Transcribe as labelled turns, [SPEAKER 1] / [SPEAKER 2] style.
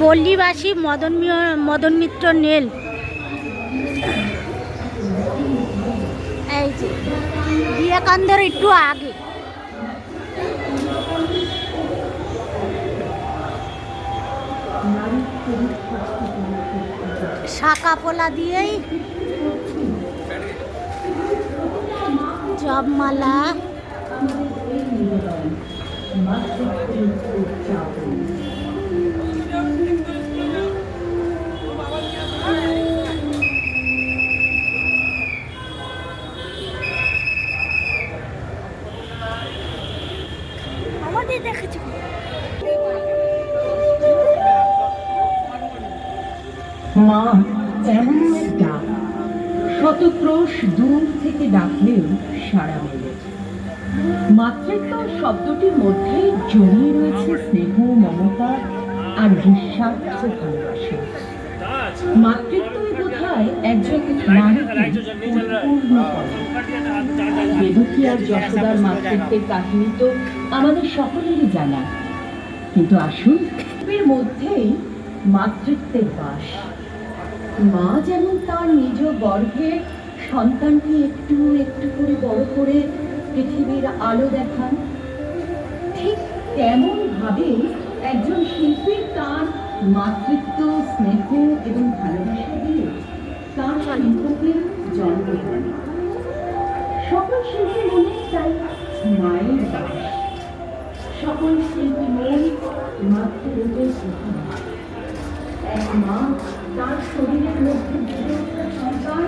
[SPEAKER 1] পল্লীবাসী Madan Mitra nail. এই যে বিবেকানন্দের একটু আগে। শাঁকা পোলা দিয়েই জপমালা। আমাদের দেখেছি
[SPEAKER 2] মা এমন এক ডাক, শত ক্রোশ দূর থেকে ডাকলেও সাড়া মেলে। মাতৃত্ব শব্দটির মধ্যে জড়িয়ে রয়েছে স্নেহ, মমতা আর নিঃস্বার্থ ভালোবাসা। মাতৃত্বই বোধহয় একজন নারীকে পরিপূর্ণ করে। দেবকী আর যশোদার মাতৃত্বের কাহিনী তো আমাদের সকলেরই জানা, কিন্তু আসুন এর মধ্যেই মাতৃত্বের বাস। মা যেমন তার নিজ গর্ভে সন্তানকে একটু একটু করে বড় করে পৃথিবীর আলো দেখান, ঠিক তেমন ভাবে একজন শিল্পী তার মাতৃত্ব, স্নেহ এবং ভালোবাসা দিয়ে তার শিল্পকে জন্ম দেন। সকল শিল্পী মনে চাই মায়ের বাস, সকল শিল্পী মন মাতৃরূপে এক মা তার শরীরের মধ্যে সন্তান